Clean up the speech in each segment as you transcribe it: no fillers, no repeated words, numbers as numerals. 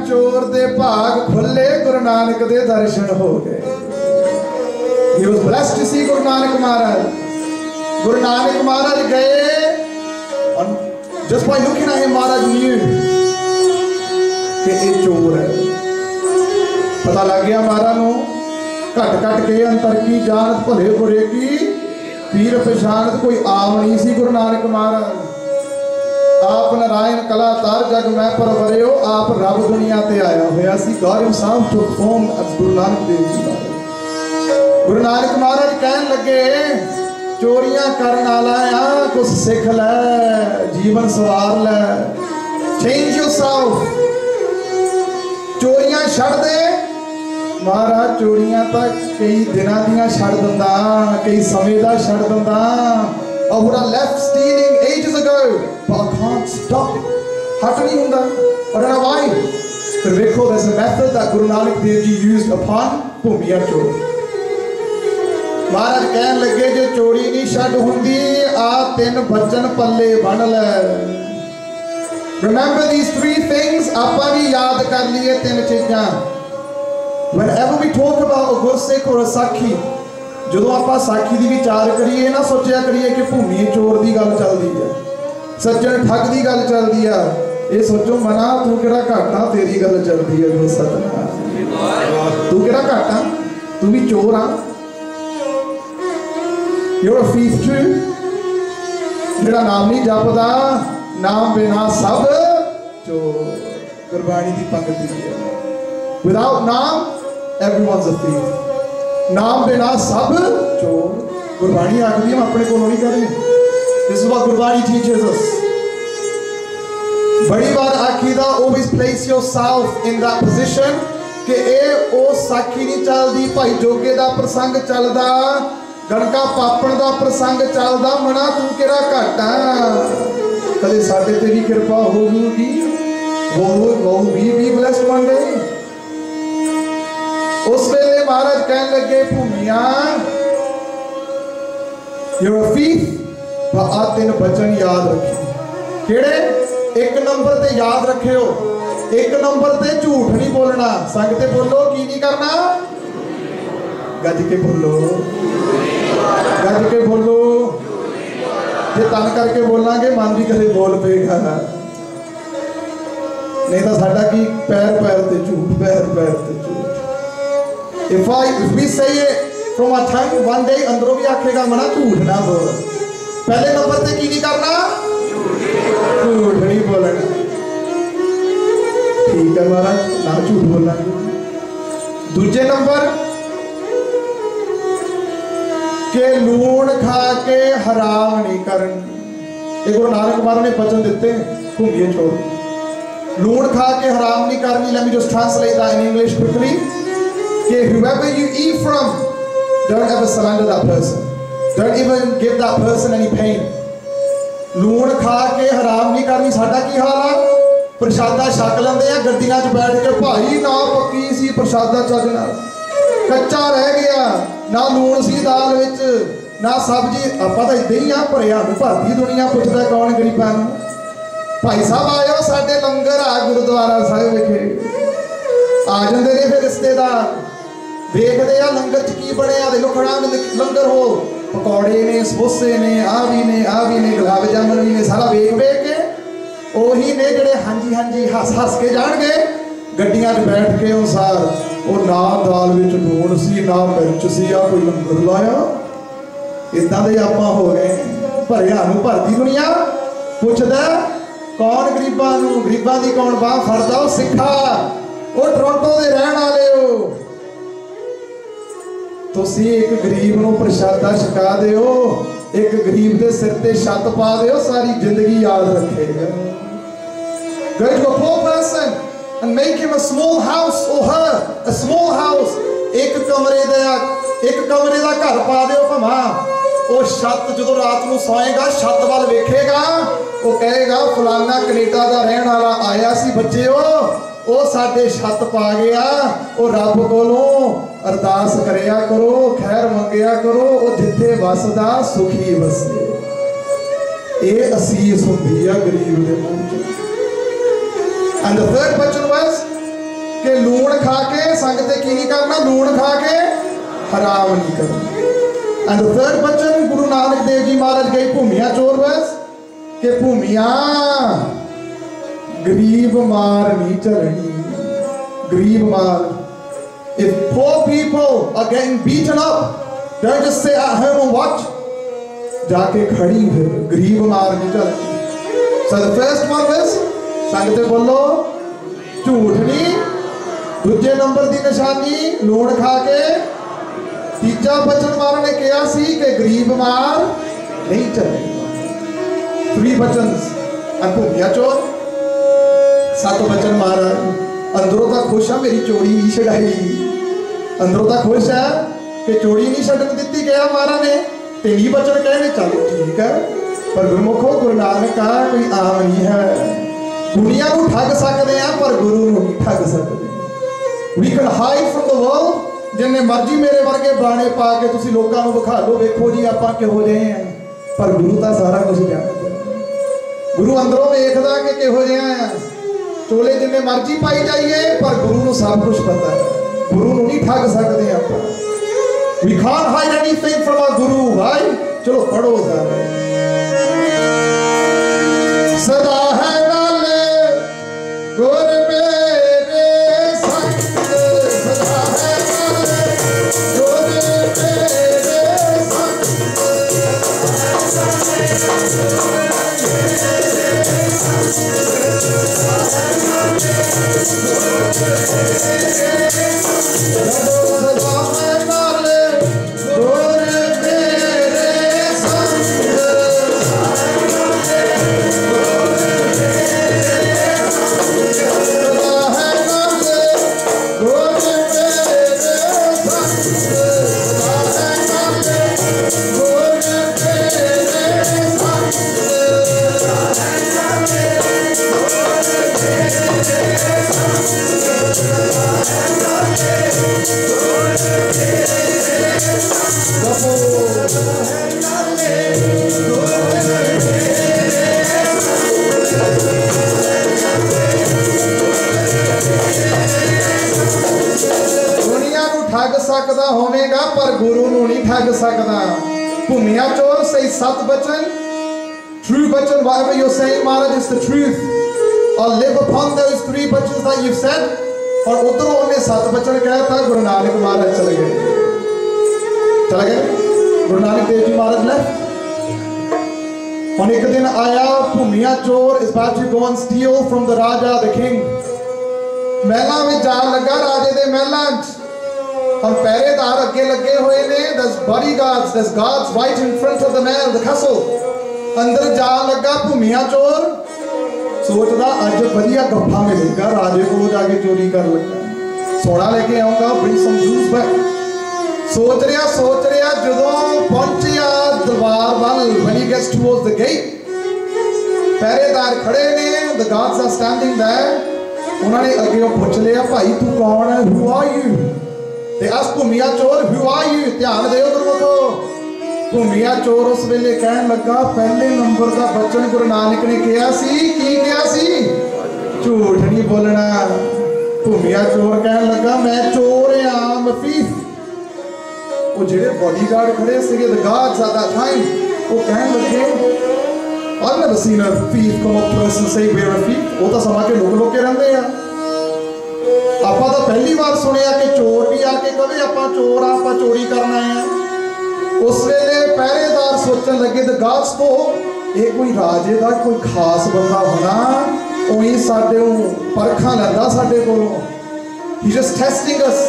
चोर दे भाग खुले गुरु नानक दे दर्शन हो गए। He was blessed to see Guru Nanak Maharaj. Guru Nanak Maharaj गए and just by looking at him Maharaj knew कि ये चोर है। पता लग गया महाराज नू घट घट के अंतर की जानत भले बुरे की पीर पहचानत कोई आम नहीं सी गुरु नानक महाराज। आप नारायण कलातार जग मैं परवरियो आप रब दुनिया ते आया होया सी। God himself took form as Guru Nanak Dev Ji महाराज। गुरु नानक महाराज कहन लगे चोरियां करन वाला आ कुछ सिख ले जीवन सवार ले। Change yourself। चोरियां छड़ दे महाराज। चोरियां तो कई दिना दियां छड़ दिंदा कई समय दा छड़ दिंदा। I would have left stealing ages ago, but I can't stop. हट नहीं हुंदा। I don't know why. But देखो, there's a method that Guru Nanak Dev Ji used upon भूमिया चोर। महाराज कहन लगे जो चोरी नहीं छड़ हुंदी आ तीन बचन पल्ले बन ले। Remember these three things। आपां भी याद कर लिए तीन चीज़ां। Whenever we talk about a Gursikh or a Sakhi, जो आप साखी की विचार करिए ना सोचा करिए कि भूमि चोर की गल चलती है सज्जन ठग की गल चलती है। ये सोचो मना तू कि घाटा तेरी गल चलती है। सतना तू कि घाटा तू भी चोर आ। You're a thief too। जेड़ा नाम नहीं जपदा नाम बिना सब चोर। गुरबाणी की पंक्ति है Without नाम everyone's a thief। नाम बिना सब चोर। गुरबाणी आखदी हम अपने को नहीं कर रहे। This is what Gurbani teaches us। बड़ी बार आखीदा always place yourself in that position कि ए ओ साखी नहीं चलदी भाई जोगे दा प्रसंग चलदा गणका पापण दा प्रसंग चलदा मना तू किहड़ा घाटा कदे साडे तेरी कृपा होगी वो भी blessed one day। उस वेले महाराज कहन लगे भूमिया You're a thief पर आ तीन बचन याद रखी। केड़े? एक नंबर ते याद रखियो एक नंबर ते झूठ नहीं बोलना। संग ते बोलो की नहीं करना गज के बोलो गज के बोलो। जे तन करके बोलांगे मन भी कदे बोल पेगा नहीं तो साडा की पैर पैर ते झूठ पैर पैर ते झूठ। If we say it from our tongue one day अंदरों भी आखेगा मना झूठ ना बोल। पहले नंबर ते की नहीं करना झूठ नहीं बोलना। ठीक है महाराज ना झूठ बोलना। दूजे नंबर के लूण खा के हराम नहीं करन। एक गुरु नानक महाराज ने वचन दिते भूमिए छोड़ लूण खा के हराम नहीं करनी. Let me just translate that in English quickly. कि whoever you eat from, don't ever slander that person. Don't even give that person any pain. लूण खा के हराम नहीं करनी. साडा की हाल आ? प्रशादा छक लेंदे आ गड्डियां 'च बैठ के, भाई ना पक्की सी प्रशादा चज नाल, कच्चा रह गया, ना लूण सी दाल विच, ना सब्जी. आपां तां इदां ही आ, भरिया नूं भरदी दुनिया, पुछदा कौन गरीबां नूं. भाई साहब आयो साडे लंगर आ गुरुद्वारा साहिब विखे. आ जांदे ने फिर रिश्तेदार, देखदे आ लंगर 'च की बणिया, देखो खड़ा लंगर हो, पकौड़े ने, समोसे ने, आ भी ने, गुलाब जामुन भी ने, सारा वेख के ਉਹੀ ਨੇ ਜਿਹੜੇ ਹਾਂਜੀ ਹਾਂਜੀ ਹੱਸ ਕੇ ਜਾਣਗੇ. ਗੱਡੀਆਂ 'ਚ ਬੈਠ ਕੇ ਉਹ ਸਾਰ ਉਹ ਨਾ ਦਾਲ ਵਿੱਚ ਲੂਣ ਸੀ ਨਾ ਮਿਰਚ ਸੀ, ਆ ਕੋਈ ਲੰਗਰ ਲਾਇਆ. ਇਦਾਂ ਦੇ ਆਪਾਂ ਹੋ ਗਏ. ਭਰਿਆ ਨੂੰ ਭਰਦੀ ਦੁਨੀਆ, ਪੁੱਛਦਾ ਕੌਣ ਗਰੀਬਾਂ ਨੂੰ, ਗਰੀਬਾਂ ਦੀ ਕੌਣ ਬਾਹ ਫੜਦਾ. ਉਹ ਸਿੱਖਾ, ਉਹ ਟੋਰਾਂਟੋ ਦੇ ਰਹਿਣ ਵਾਲੇ ਹੋ, ਤੁਸੀਂ ਇੱਕ ਗਰੀਬ ਨੂੰ ਪ੍ਰਸ਼ਾਦਾ ਛਕਾ ਦਿਓ, एक गरीब के सिर ते छत पा दो, सारी जिंदगी याद रखेगा. Go to a poor person and make him a small house or her a small house. एक कमरे दा घर पा दो भमा, वो छत जो रात को सोएगा छत वाल वेखेगा, वो कहेगा फलाना कनेडा का रहने वाला आया सी बच्चे वो साडे छत पा गया. वो रब कोलों अरदास करिया करो, खैर मंगिया करो, वो जिथे वसदा सुखी वसे. ये असीस हुंदी है गरीब दे मुंह च. एंड द थर्ड बचन वाज कि लूण खा के संगत की नहीं करना, लूण खा के हराम नहीं करना. एंड द थर्ड बचन गुरु नानक देव जी महाराज गए भूमिया चोर वाज कि भूमिया गरीब मार नहीं चलनी. गरीब मार. If poor people are getting beaten up, don't just sit at home and watch. जाके खड़ी फिर, गरीब मार नहीं चलनी. So the first one was संगते बोलो झूठ नहीं. दूजे नंबर की निशानी लूण खा के. तीजा बचन मारा ने कहा सी कि गरीब मार नहीं चलनी. 3 बचन भूमिया चोर. 7 बचन मारा अंदरों तो खुश है मेरी चोरी नहीं छड़ाई. अंदरों तो खुश है कि चोरी नहीं छड्डन दित्ती. कहा महाराज ने 3 बचन कहे, चलो ठीक है, पर गुरमुखो गुरु नानक कहा कोई आम नहीं है. दुनिया को ठग सकते हैं पर गुरु को नहीं ठग सकते. We can hide from the world. जिन्ने मर्जी मेरे वर्गे बाणे पा के तुसी लोकां नूं विखा लो, वेखो जी आपां किहो जिहे हैं, पर गुरु तो सारा कुछ जानदा. गुरु अंदरों वेखदा कि किहो जिहा है. चोले जिन्ने मर्जी पाई जाइए पर गुरु को सब कुछ पता है. गुरु को नहीं ठग सकते आप. We can't hide anything from our guru. भाई चलो पढ़ो ज़रा. सदा है नाले गुर मेरे संग, सदा है नाले गुर मेरे संग. सकदा होवेगा पर गुरु नूं नहीं ठग सकदा. भूमिया चोर सही 7 बचन. True बचन, whatever you're saying Maharaj is the truth, or live upon those 3 बचन that you've said. और उधरों उन्हें 7 बचन कहता. गुरु नानक महाराज चले गए. गुरु नानक देव जी महाराज left. और एक दिन आया भूमिया चोर is about to go and steal from the Raja, the king. महलां में जा लगा राजे दे महलां च. और पहरेदार अगे लगे हुए ने. there's bodyguards, there's guards right in front of the mahal, the castle. अंदर जा लगा भूमिया चोर. सोचदा अज वधिया गफ्फा मिलेगा, राजे को जाके चोरी कर लगा, सोना लेके आऊंगा, bring some juice back। सोच रहा जदों पहुंचिया दरबार वाल, when he gets towards the gate, पहरेदार खड़े ने, the guards are standing there, उन्होंने अगे पूछ लिया, भाई तू कौन है, who are you? They ask भूमिया चोर, who are you? ध्यान देओ गुरमुखो, भूमिया चोर उस वेले कहन लगा, पहले नंबर का बचन गुरु नानक ने कहा सी, की कहा सी, झूठ नहीं बोलना। भूमिया चोर कहन लगा, मैं चोर हाँ, मैं thief। वो जेड़े बॉडीगार्ड खड़े सीगे, the guards at that time, वो कहन लगे, I've never seen a thief come up to us and say we're a thief। वो तो समा के लोग के रहंदे आ। ਆਪਾਂ ਤਾਂ ਪਹਿਲੀ ਵਾਰ ਸੁਣਿਆ ਕਿ ਚੋਰ ਵੀ ਆ ਕੇ ਕਵੇ ਆਪਾਂ ਚੋਰ ਆ, ਆਪਾਂ ਚੋਰੀ ਕਰਨ ਆਏ ਆ। ਉਸ ਵੇਲੇ ਪਹਿਰੇਦਾਰ ਸੋਚਣ ਲੱਗੇ ਤੇ ਗਾਰਡਸ ਤੋਂ ਇਹ ਕੋਈ ਰਾਜੇ ਦਾ ਕੋਈ ਖਾਸ ਬੰਦਾ ਹੋਣਾ, ਉਹੀ ਸਾਡੇ ਨੂੰ ਪਰਖਾਂ ਲੈਂਦਾ ਸਾਡੇ ਕੋਲੋਂ। He just testing us,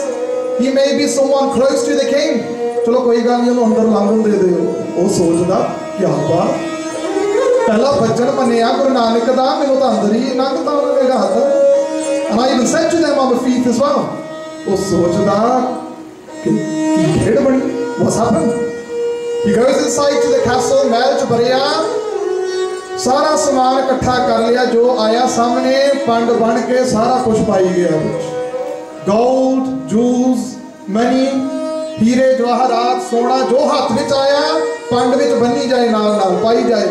he may be someone close to the king। ਚਲੋ ਕੋਈ ਗੱਲ ਨਹੀਂ, ਉਹਨੂੰ ਅੰਦਰ ਲੰਘਣ ਦੇ ਦਿਓ। ਉਹ ਸੋਚਦਾ ਕੀ ਆਪਾਂ ਪਹਿਲਾ ਬਚਨ ਮੰਨਿਆ ਗੁਰੂ ਨਾਨਕ ਦਾ, ਮੈਨੂੰ ਤਾਂ ਅੰਦਰ ਹੀ ਲੰਘਦਾ ਉਹਨਾਂ ਨੇ ਹੱਥ। And I even said to them I'm a thief as well। ਉਹ ਸੋਚਦਾ ਕਿ ਖੇਡ ਬਣੀ, what's happened? He goes inside to the castle, ਮਹਿਲ ਚ ਭਰਿਆ, ਸਾਰਾ ਸਮਾਨ ਇਕੱਠਾ ਕਰ ਲਿਆ, ਜੋ ਆਇਆ ਸਾਹਮਣੇ ਪੰਡ ਬਣ ਕੇ ਸਾਰਾ ਕੁਝ ਪਾਈ ਗਿਆ ਵਿੱਚ। gold, jewels, money, ਹੀਰੇ ਜਵਾਹਰਾਤ, ਸੋਨਾ, ਜੋ ਹੱਥ ਵਿੱਚ ਆਇਆ ਪੰਡ ਵਿੱਚ ਬੰਨੀ ਜਾਏ, ਨਾਲ ਨਾਲ ਪਾਈ ਜਾਏ।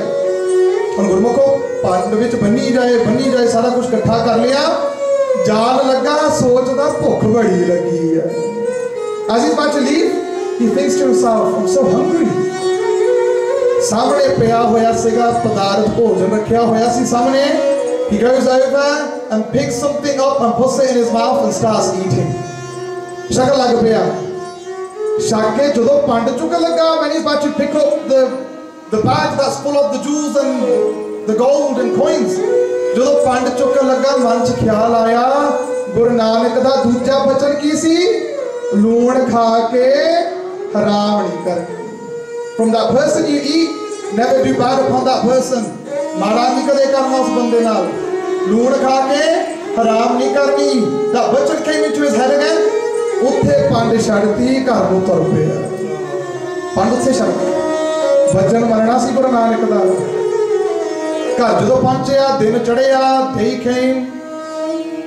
ਹੁਣ ਗੁਰਮੁਖੋ ਪੰਡ ਵਿੱਚ ਬੰਨੀ ਜਾਏ, ਸਾਰਾ ਕੁਝ ਇਕੱਠਾ ਕਰ ਲਿਆ, ਜਾਣ ਲੱਗਾ, ਸੋਚਦਾ ਭੁੱਖ ਬੜੀ ਲੱਗੀ ਹੈ। As he's about to leave, he thinks to himself, I'm so hungry। ਸਾਹਮਣੇ ਪਿਆ ਹੋਇਆ ਸੀਗਾ ਪਦਾਰਥ, ਭੋਜਨ ਰੱਖਿਆ ਹੋਇਆ ਸੀ ਸਾਹਮਣੇ। He goes over and picks something up and puts it in his mouth and starts eating। ਛਕਣ ਲੱਗ ਪਿਆ, ਛਕ ਕੇ ਜਦੋਂ ਪੰਡ ਚੁੱਕਣ ਲੱਗਾ, when he's about to pick up the bag that's full of the jewels and the gold and coins, ਜਦੋਂ ਪੰਡ ਚੁੱਕਣ ਲੱਗਾ, ਮਨ 'ਚ ਖਿਆਲ ਆਇਆ, ਗੁਰੂ ਨਾਨਕ ਦਾ ਦੂਜਾ ਬਚਨ ਕੀ ਸੀ? ਲੂਣ ਖਾ ਕੇ ਹਰਾਮ ਨਹੀਂ ਕਰਨੀ। From that person you eat, never do bad upon that person। ਮਾੜਾ ਨਹੀਂ ਕਦੇ ਕਰਨਾ ਉਸ ਬੰਦੇ ਨਾਲ। ਲੂਣ ਖਾ ਕੇ ਹਰਾਮ ਨਹੀਂ ਕਰਨੀ। That bachan came into his head again। ਉੱਥੇ ਪੰਡ ਛੱਡਤੀ, ਘਰ ਨੂੰ ਤੁਰ ਪਿਆ। ਪੰਡ ਉੱਥੇ ਛੱਡ ਕੇ ਬਚਨ ਮੰਨਣਾ ਸੀ ਗੁਰੂ ਨਾਨਕ ਦਾ। ਘਰ ਜਦੋਂ ਪਹੁੰਚਿਆ, ਦਿਨ ਚੜਿਆ, day came,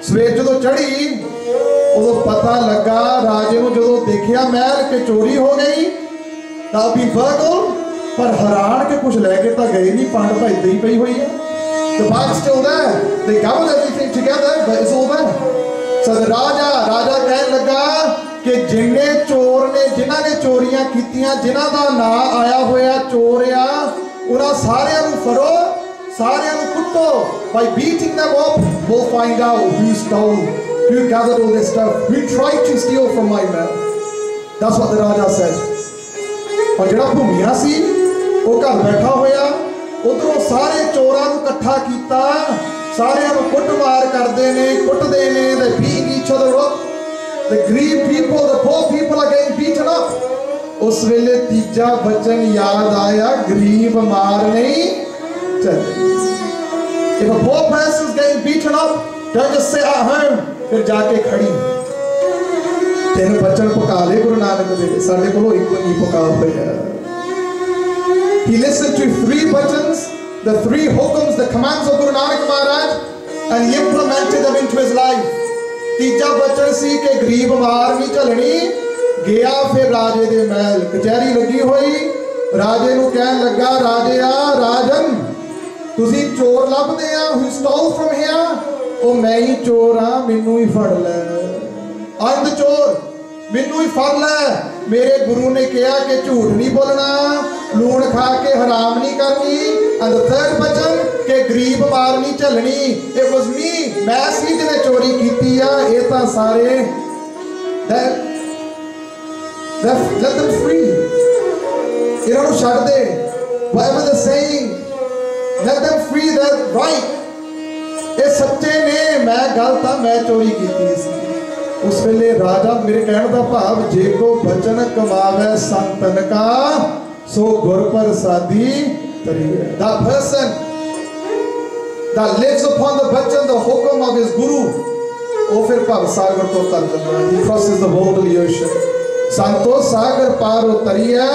ਸਵੇਰ ਜਦੋਂ ਚੜੀ, ਉਦੋਂ ਪਤਾ ਲੱਗਾ ਰਾਜੇ ਨੂੰ, ਜਦੋਂ ਦੇਖਿਆ ਮਹਿਲ ਕਿ ਚੋਰੀ ਹੋ ਗਈ, ਤਾਂ ਵੀ burgled, ਪਰ ਹਰਾਣ ਕੇ ਕੁਝ ਲੈ ਕੇ ਤਾਂ ਗਏ ਨਹੀਂ, ਪੰਡ ਤਾਂ ਇੱਦਾਂ ਹੀ ਪਈ ਹੋਈ ਹੈ। The bag's still there, they gathered everything together, but it's all there। So the ਰਾਜਾ ਕਹਿਣ ਲੱਗਾ ਕਿ ਜਿੰਨੇ ਚੋਰ ਨੇ, ਜਿਨ੍ਹਾਂ ਨੇ ਚੋਰੀਆਂ ਕੀਤੀਆਂ, ਜਿਨ੍ਹਾਂ ਦਾ ਨਾਂ ਆਇਆ ਹੋਇਆ ਚੋਰ ਆ, ਉਹਨਾਂ ਸਾਰਿਆਂ ਨੂੰ ਫੜੋ, ਸਾਰਿਆਂ ਨੂੰ ਕੁੱਟੋ। By beating them up, we'll find out who stole, who gathered all this stuff, who tried to steal from my men। That's what the Raja said। और ਜਿਹੜਾ ਭੂਮੀਆ ਸੀ, ਉਹ ਘਰ ਬੈਠਾ ਹੋਇਆ, ਉਧਰੋਂ ਸਾਰੇ ਚੋਰਾਂ ਨੂੰ ਇਕੱਠਾ ਕੀਤਾ, ਸਾਰਿਆਂ ਨੂੰ ਕੁੱਟਮਾਰ ਕਰਦੇ ਨੇ, ਕੁੱਟਦੇ ਨੇ। They beat each other up, the grieved people, the poor people are getting beaten up। ਉਸ ਵੇਲੇ ਤੀਜਾ ਬਚਨ ਯਾਦ ਆਇਆ, ਗਰੀਬ ਮਾਰ ਨਹੀਂ ਚੱਲੇ। If a poor person is getting beaten up, don't just sit at home। फिर जाके खड़ी तीन बचन पका ले गुरु नानक दे, साडे कोलों एक नहीं पका होया। He listened to 3 bachans, the 3 hukms, the commands of Guru Nanak Maharaj, and he implemented them into his life। तीजा बचन सी के गरीब मार नहीं झलनी। गया फिर राजे दे महल, कचहरी लगी हुई, राजे नूं कहन लगा, राजे आ राजन, तुसी चोर लभदे आ, who stole from here? ओ मैं ही चोर हाँ, मैनू ही फड़ लै। I'm the चोर, मैनू ही फड़ लै। मेरे गुरु ने कहा कि झूठ नहीं बोलना, लूण खा के हराम नहीं करनी। And the third बचन कि गरीब मार नहीं झलनी। It was me, मैं सी जिन्हें चोरी की आ। ये तो सारे let them free, इन्होंने छड़ दे, whatever they're saying, let them free, they're right। ये सच्चे ने, मैं गलत हाँ, मैं चोरी की थी। उस वेले राजा, मेरे कहने का भाव, जे को बचन कमावे संतन का, सो गुर प्रसादी तरी। That person that lives upon the bachan, the hukum of his guru, ਉਹ ਫਿਰ ਭਵ ਸਾਗਰ ਤੋਂ ਤਰ ਜਾਂਦਾ। He crosses the worldly ocean। ਸੰਤੋ ਸਾਗਰ ਪਾਰ ਉਤਰੀਐ,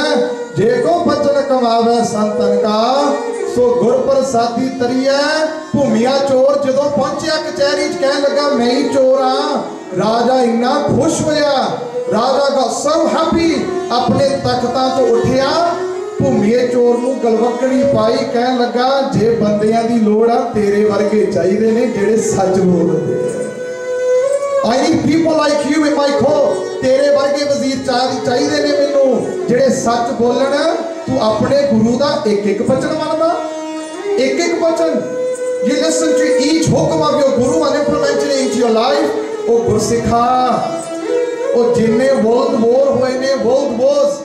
ਜੇ ਕੋ ਬਚਨ ਕਮਾਵੇ ਸੰਤਨ ਕਾ, ਸੋ ਗੁਰ ਪ੍ਰਸਾਦੀ ਤਰੀਐ। ਭੂਮੀਆ ਚੋਰ ਜਦੋਂ ਪਹੁੰਚਿਆ ਕਚਹਿਰੀ 'ਚ ਕਹਿਣ ਲੱਗਾ ਮੈਂ ਹੀ ਚੋਰ ਹਾਂ। ਰਾਜਾ ਇੰਨਾ ਖੁਸ਼ ਹੋਇਆ, ਰਾਜਾ got so happy, ਆਪਣੇ ਤਖਤਾਂ ਤੋਂ ਉੱਠਿਆ, ਭੂਮੀਏ ਚੋਰ ਨੂੰ ਗਲਵਕੜੀ ਪਾਈ, ਕਹਿਣ ਲੱਗਾ ਜੇ ਬੰਦਿਆਂ ਦੀ ਲੋੜ ਆ ਤੇਰੇ ਵਰਗੇ ਚਾਹੀਦੇ ਨੇ ਜਿਹੜੇ ਸੱਚ ਬੋਲਦੇ। I need people like you in my court। तेरे वर्गे वजीर चाहिए ने मैनू जेड़े सच बोलन। तू अपने गुरु दा एक एक वचन मनदा, एक एक वचन। You listen to each hukum of your guru and implement it into your life। ओ गुरसिखा, ओ जिन्ने वर्ल्ड वॉर होए ने, world Wars,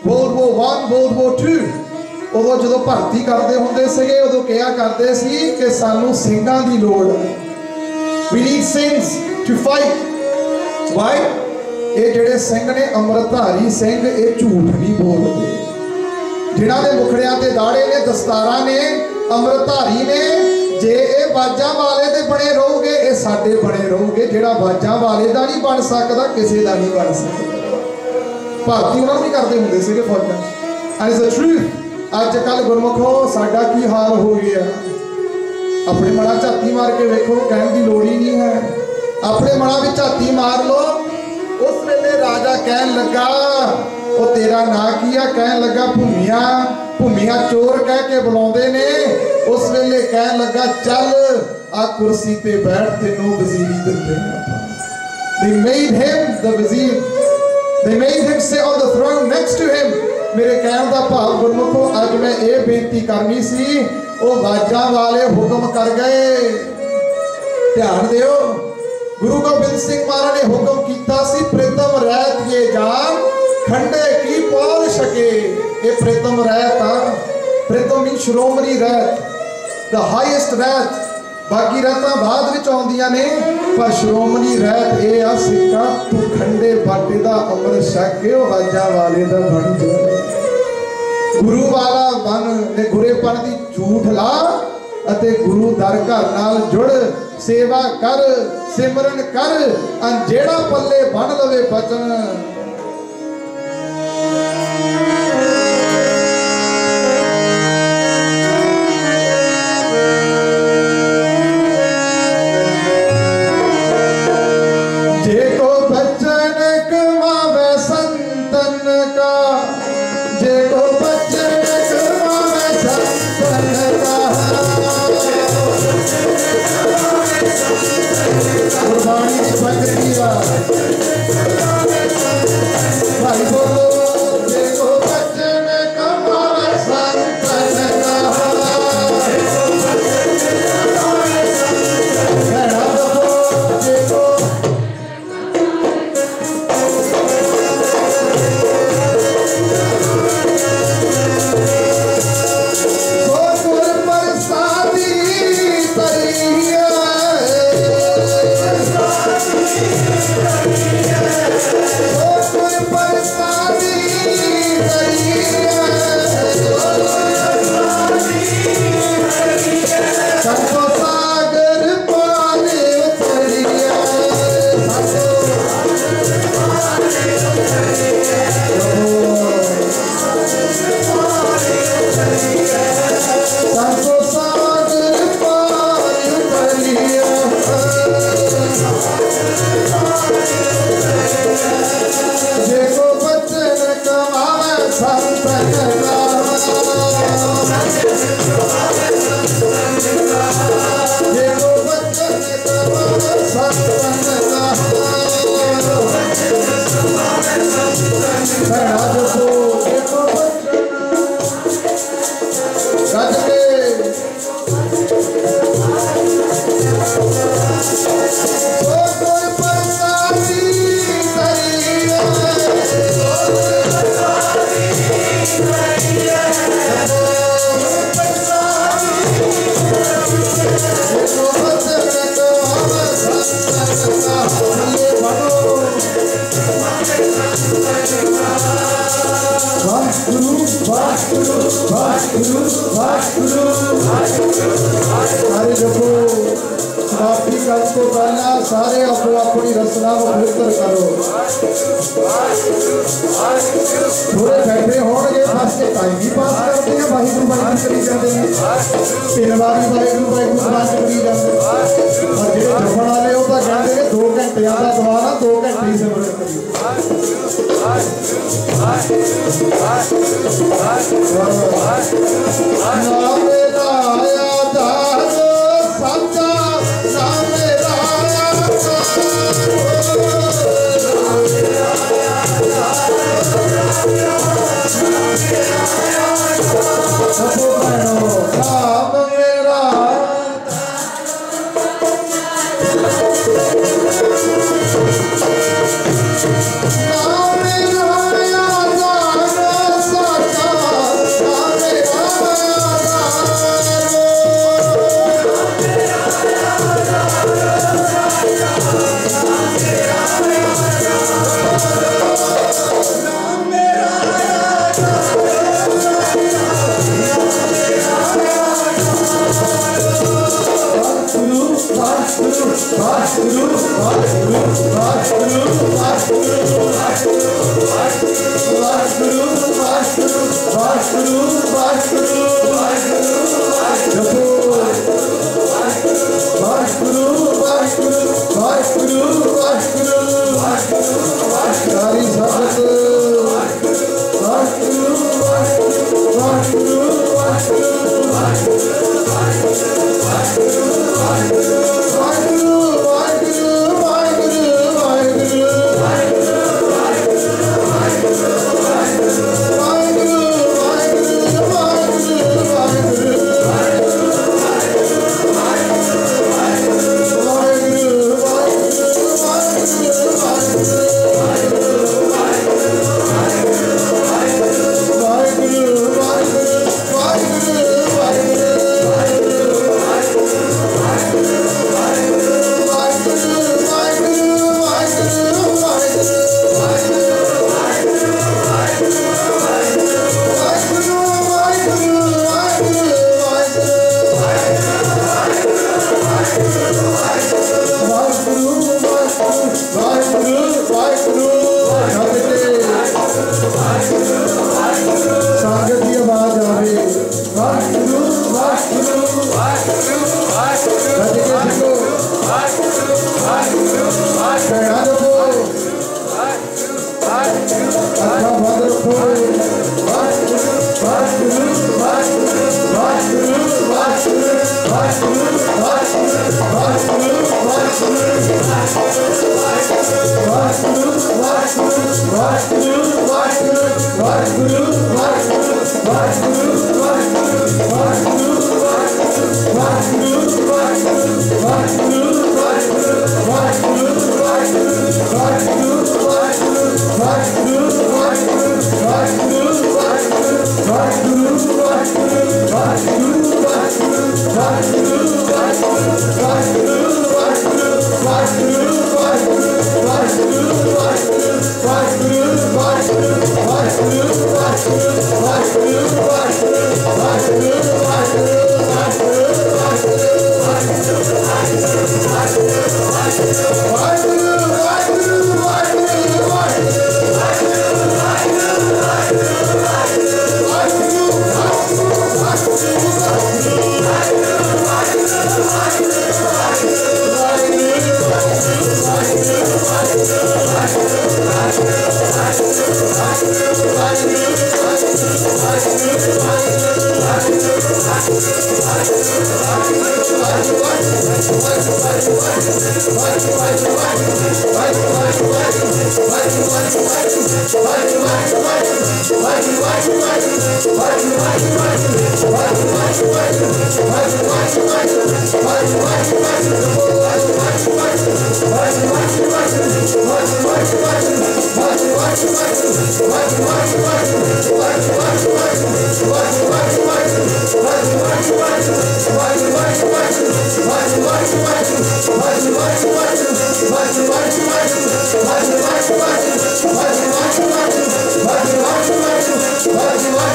world war 1, world war 2, उदों जदों भर्ती करते हुंदे सीगे उदों कहा करते सी कि सानू ਸਿੰਘਾਂ ਦੀ लोड़ है। We need saints to fight। Why? ये जेड़े सिंह ने अमृतधारी सिंह ये झूठ नहीं बोलते। जिन्हां दे मुखड़ियां ते दाड़े ने, दस्तारा ने, अमृतधारी ने, जे ये बाजा वाले दे बने रहोगे ये साडे बने रहोगे। जेड़ा बाजा वाले दा नहीं बन सकदा किसी दा नहीं बन सकदा। भारती उन्हां भी करदे हुंदे सीगे फौजां। And is the truth. अजकल गुरमुखो साडा की हाल हो गया। अपने मना झाती मार के वेखो, कहने की लोड़ ही नहीं है। अपने मना भी झाती मार लो। उस वेले राजा कहन लगा वो तेरा ना किया, कहन लगा भूमिया। भूमिया चोर कह के बुलाते ने। उस वेले कहन लगा चल आ कुर्सी पे बैठ, तेनों वजीरी दिते। They made him the वजीर। They made him sit on the throne next to him। मेरे कहने का भाव गुरमुखो अज मैं ये बेनती करनी सी, वो बाजा वाले हुक्म कर गए। ध्यान दियो, गुरु गोबिंद सिंह महाराज ने हुक्म किया सी प्रीतम रहत ये जान, खंडे की पाल सके। ये प्रीतम रहत आ, प्रीतम मीन श्रोमणी रहत, द हाईएस्ट रहत। बाकी रहतां बाद विच आउंदियां ने, पर श्रोमणी रहत ये आ सिक्का तू खंडे बाटे दा अमृत छक के ओ बाजा वाले दा बन जा। गुरु वाला बन ते गुरेपन दी झूठ ला अते गुरु दर घर नाल जुड़, सेवा कर, सिमरन कर, जेड़ा पल्ले बन लवे बचन। जे को बचन कमावे संतन का, जे को बचन कमावे संतन का, कुर्बानी बकरिया भाई बोलो। जे को बचन कमावे संतन का, कहना दो जे को सारे जपो समाप्ति कल को पहला सारे अपो अपनी रचना को पवित्र करो। थोड़े बैठे होंगे फर्स्ट के टाइम भी पास करते हैं वाहिगुरु वाहिगुरु करी जाते हैं तीन बार वाहिगुरु वाहिगुरु बात करी जाते हैं और जो जपण वाले हो तो कहते हैं 2 घंटे का द्वारा 2 घंटे से बड़े करिए। नाम मेरा आया दारो सच्चा नाम मेरा आया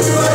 Vai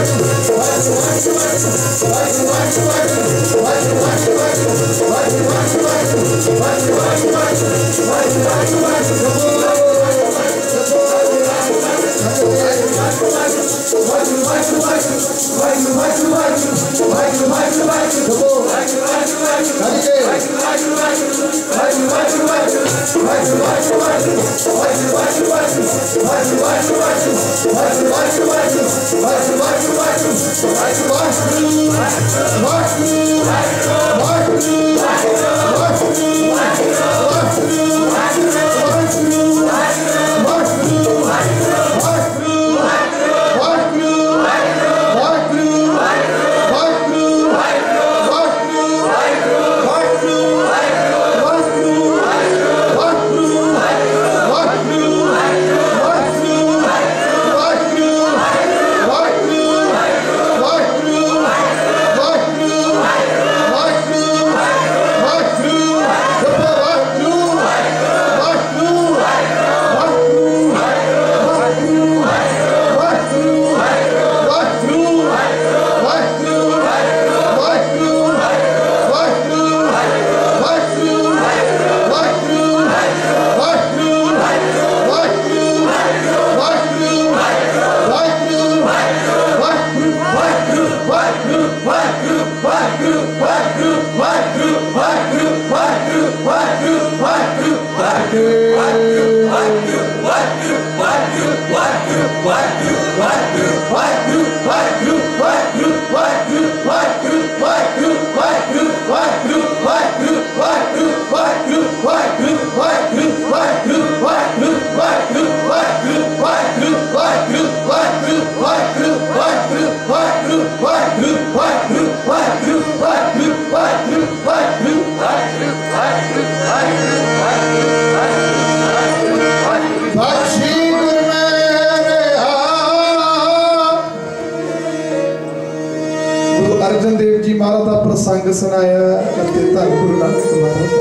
अर्जन देव जी महाराज का प्रसंग सुनाया धन गुरु नानक महाराज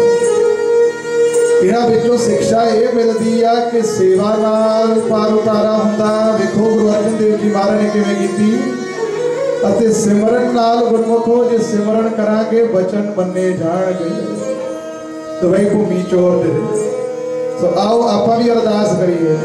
इन्हां विचों शिक्षा ये मिलती है कि सेवा नाल पार उतारा हुंदा। देखो गुरु अर्जन देव जी महाराज ने किवें कीती अते सिमरन नाल गुरमुखो जे सिमरन करांगे बचन बन्ने जाणगे तो वही भूमि चोर दे। सो आओ आपां भी अरदास करिए।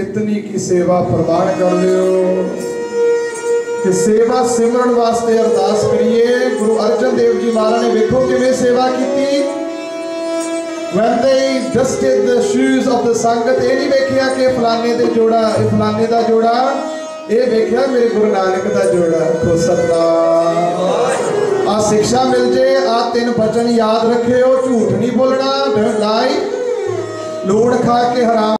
इतनी की सेवा प्रदान कर लियो कि सेवा सिमरन वास्ते अरदास करिए। गुरु अर्जन देव जी महाराज ने देखो किवें सेवा की। When they dusted the shoes of the संगत ये नहीं वेखिया कि फलाने दे जोड़ा फलाने दा जोड़ा ये वेखिया मेरे गुरु नानक दा जोड़ा। खो सतनाम। आ शिक्षा मिल जे आ 3 वचन याद रखियो। झूठ नहीं बोलना, डर लाई, लोड़ खा के हराम